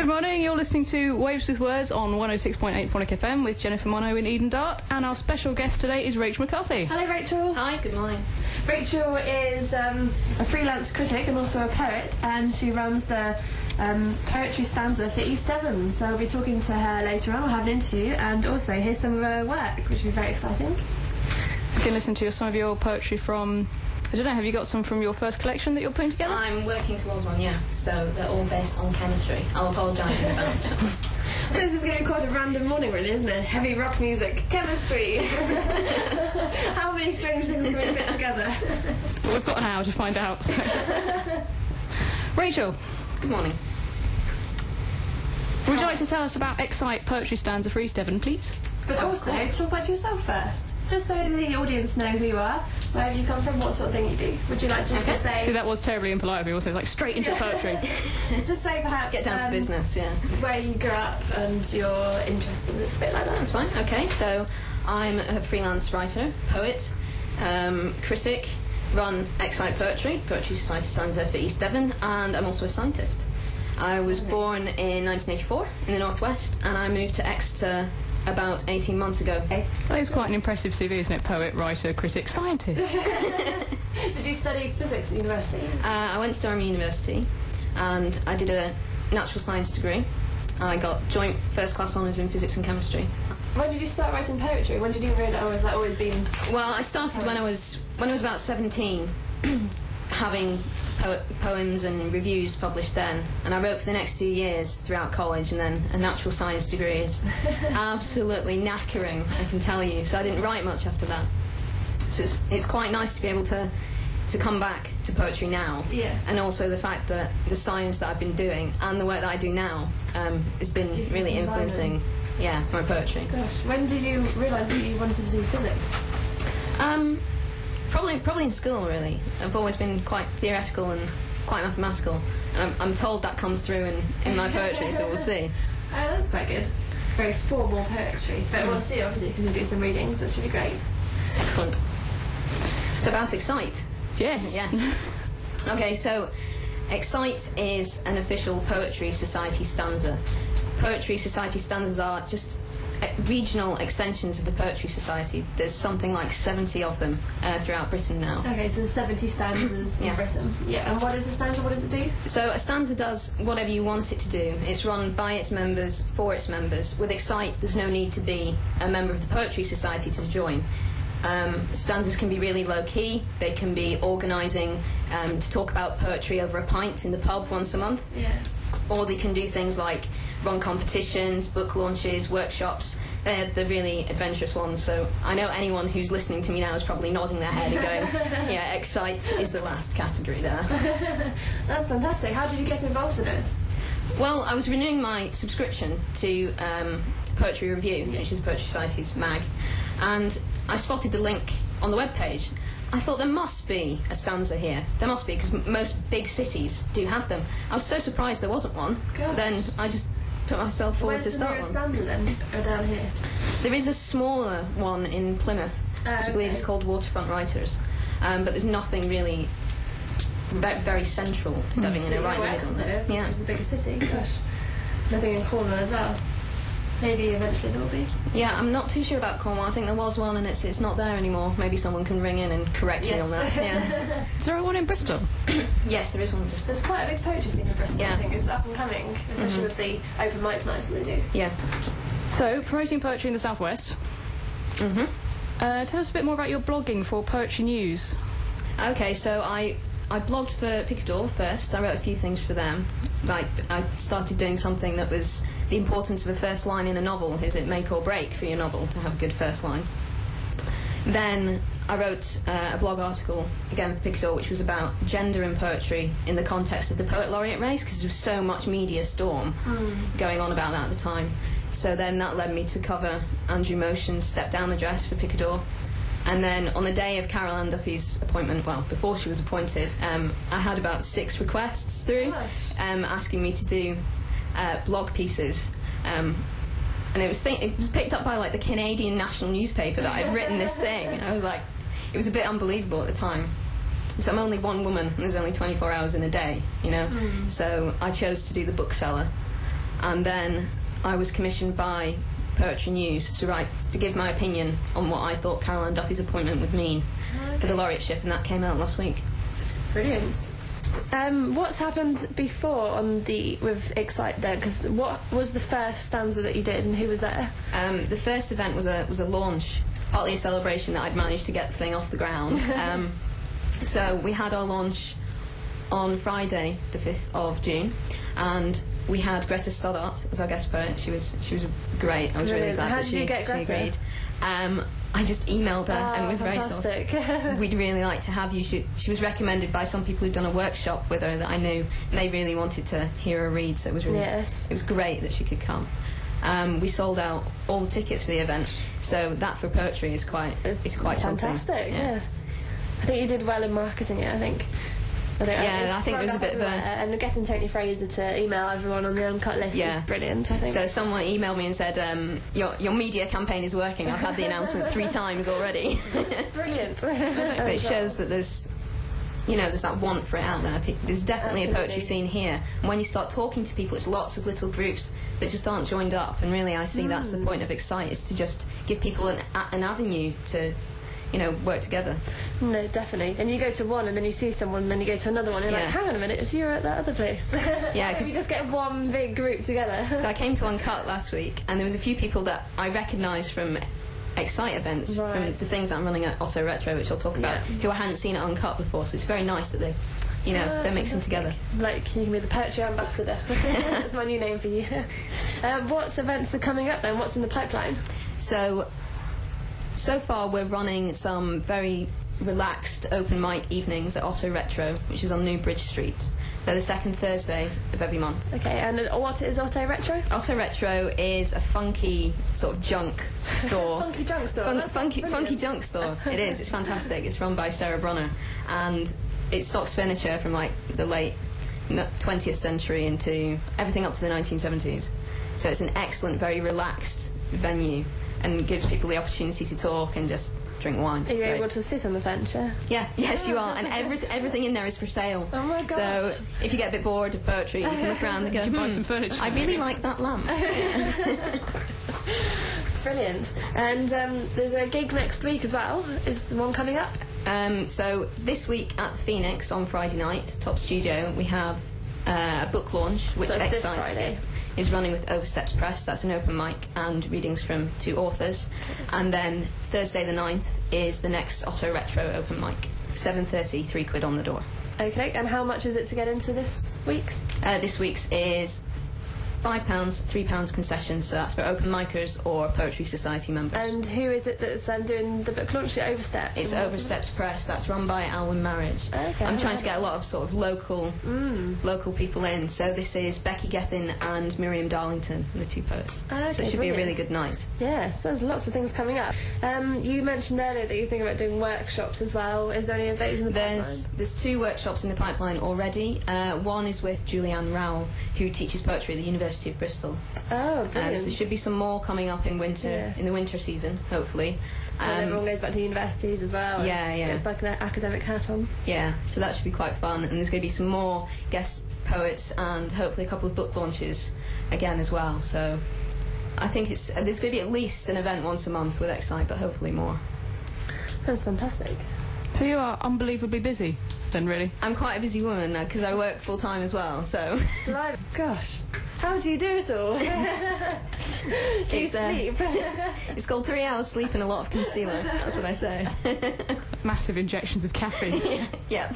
Good morning, you're listening to Waves with Words on 106.8 Phonic FM with Jennifer Mono in Eden Dart, and our special guest today is Rachel McCarthy. Hello Rachel. Hi, good morning. Rachel is a freelance critic and also a poet, and she runs the Poetry Stanza for East Devon, so we'll be talking to her later on. We'll have an interview and also hear some of her work, which will be very exciting. You can listen to some of your poetry from, I don't know, have you got some from your first collection that you're putting together? I'm working towards one, yeah, so they're all based on chemistry. I'll apologise in advance. This is going to be quite a random morning, really, isn't it? Heavy rock music, chemistry. How many strange things can we put together? Well, we've got an hour to find out. So. Rachel. Good morning. Would you like to tell us about Excite Poetry Stanza for East Devon, please? But also, talk about yourself first, just so the audience know who you are, where you come from, what sort of thing you do. Would you like just to say... See, that was terribly impolite of you, also, it's like straight into poetry. Just say perhaps... Get down to business, yeah. Where you grew up and your interests and just a bit like that. That's fine, okay. So, I'm a freelance writer, poet, critic, run Excite Poetry Society Stanza for East Devon, and I'm also a scientist. I was born in 1984 in the northwest, and I moved to Exeter about 18 months ago. That is quite an impressive CV, isn't it? Poet, writer, critic, scientist. Did you study physics at university? I went to Durham University and I did a natural science degree. I got joint first class honours in physics and chemistry. When did you start writing poetry? When did you realise, or has that always been... Well, I started when I was about 17, having poems and reviews published then, and I wrote for the next 2 years throughout college, and then a natural science degree is absolutely knackering, I can tell you, so I didn't write much after that. So it's quite nice to be able to come back to poetry now. Yes. And also the fact that the science that I've been doing and the work that I do now has been really influencing my poetry. Gosh, when did you realise that you wanted to do physics? Probably in school, really. I've always been quite theoretical and quite mathematical, and I'm told that comes through in my poetry, so we'll see. Oh, that's quite good. Very formal poetry, but we'll see, obviously, because you do some readings, which should be great. Excellent. So about Excite. Yes. Yes. Okay, so Excite is an official Poetry Society stanza. Poetry Society stanzas are just regional extensions of the Poetry Society. There's something like 70 of them throughout Britain now. Okay, so there's 70 stanzas in Britain. Yeah, and what is a stanza? What does it do? So a stanza does whatever you want it to do. It's run by its members, for its members. With Excite, there's no need to be a member of the Poetry Society to join. Stanzas can be really low-key. They can be organising to talk about poetry over a pint in the pub once a month. Yeah. Or they can do things like run competitions, book launches, workshops. They're the really adventurous ones, so I know anyone who's listening to me now is probably nodding their head and going, yeah, Excite is the last category there. That's fantastic. How did you get involved in it? Well, I was renewing my subscription to Poetry Review, which is Poetry Society's mag, and I spotted the link on the webpage. I thought there must be a stanza here. There must be, because most big cities do have them. I was so surprised there wasn't one. Gosh. Then I just put myself forward to start one. Where's the nearest stanza then? Or down here? There is a smaller one in Plymouth, which I believe is called Waterfront Writers, but there's nothing really very central to Devon, So right in the middle. Yeah. It's the biggest city. Gosh. Nothing in Cornwall as well. Maybe eventually there will be. Yeah, I'm not too sure about Cornwall. I think there was one and it's not there anymore. Maybe someone can ring in and correct me on that. Yeah. Is there one in Bristol? Yes, there is one in Bristol. There's quite a big poetry scene in Bristol, Yeah. I think. It's up and coming, especially with the open mic nights that they do. Yeah. So, promoting poetry in the southwest. Tell us a bit more about your blogging for Poetry News. Okay, so I blogged for Picador first. I wrote a few things for them. Like, I started doing something that was the importance of a first line in a novel. Is it make or break for your novel to have a good first line? Then I wrote a blog article, again for Picador, which was about gender in poetry in the context of the Poet Laureate race, because there was so much media storm going on about that at the time. So then that led me to cover Andrew Motion's Step Down the Dress for Picador. And then on the day of Carol Ann Duffy's appointment, well, before she was appointed, I had about 6 requests through asking me to do blog pieces. And it was picked up by like the Canadian national newspaper that I'd written this thing. And I was like, it was a bit unbelievable at the time. So I'm only one woman and there's only 24 hours in a day, you know? So I chose to do the bookseller. and then I was commissioned by Poetry News to give my opinion on what I thought Caroline Duffy's appointment would mean for the laureateship, and that came out last week. Brilliant. What's happened before with Excite then? Because what was the first stanza that you did, and who was there? The first event was a launch, partly a celebration that I'd managed to get the thing off the ground. So we had our launch on Friday, the 5th of June, and we had Greta Stoddart as our guest poet. She was great. I was really glad that she agreed. I just emailed her and was fantastic. very sort of, we'd really like to have you. She was recommended by some people who'd done a workshop with her that I knew, and they really wanted to hear her read, so it was really it was great that she could come. We sold out all the tickets for the event, so that for poetry is quite fantastic. Something. Yes, I think you did well in marketing it. I think it was a bit of a... And getting Tony Fraser to email everyone on the Uncut list is brilliant, I think. So someone emailed me and said, your media campaign is working. I've had the announcement 3 times already. Brilliant. But it shows that there's that want for it out there. There's definitely a poetry scene here. And when you start talking to people, it's lots of little groups that just aren't joined up. And really, I see that's the point of Excite, is to just give people an avenue to... work together. No, definitely. And you go to one and then you see someone and then you go to another one and you're like, hang on a minute, so you're at that other place. Yeah, because you just get one big group together. So I came to Uncut last week and there was a few people that I recognised from Excite events, from the things that I'm running at Otto Retro, which I'll talk about, who I hadn't seen at Uncut before, so it's very nice that they're mixing together. Like, you can be the poetry ambassador. That's my new name for you. What events are coming up then? What's in the pipeline? So far, we're running some very relaxed open mic evenings at Otto Retro, which is on New Bridge Street. They're the second Thursday of every month. Okay, and what is Otto Retro? Otto Retro is a funky sort of junk store. Funky junk store? Funky junk store. It is. It's fantastic. It's run by Sarah Brunner, and it stocks furniture from like the late 20th century into everything up to the 1970s. So it's an excellent, very relaxed venue, and gives people the opportunity to talk and just drink wine. Are you able to sit on the bench? Yes, you are, and everything in there is for sale. Oh my gosh. So if you get a bit bored of poetry, you can look around and go, you buy some furniture. I really like that lamp. Brilliant. And there's a gig next week as well. Is the one coming up? So this week at the Phoenix on Friday night, Top Studio, we have a book launch, which excites is running with Oversteps Press. That's an open mic and readings from 2 authors. And then Thursday the 9th is the next Otto Retro open mic. 7:30, £3 on the door. Okay, and how much is it to get into this week's? This week's is £5, £3 concessions, so that's for open micers or Poetry Society members. And who is it that's doing the book launch at Oversteps? It's Oversteps Press. That's run by Alwyn Marriage. Okay. I'm trying to get a lot of sort of local people in. So this is Becky Gethin and Miriam Darlington, the 2 poets. Okay, so it should be a really good night. Yes, there's lots of things coming up. You mentioned earlier that you think about doing workshops as well. Is there any of those in the pipeline? There's 2 workshops in the pipeline already. One is with Julianne Rowell, who teaches poetry at the University of Bristol. Oh, brilliant. So there should be some more coming up in winter, in the winter season, hopefully. And everyone goes back to universities as well. Yeah. Gets back their academic hat on. Yeah, so that should be quite fun. And there's going to be some more guest poets and hopefully a couple of book launches again as well. So I think there's going to be at least an event once a month with Excite, but hopefully more. That's fantastic. So you are unbelievably busy then, really? I'm quite a busy woman because I work full time as well, so... Gosh, how do you do it all? Do you sleep? It's called 3 hours sleep and a lot of concealer, that's what I say. Massive injections of caffeine. Yeah.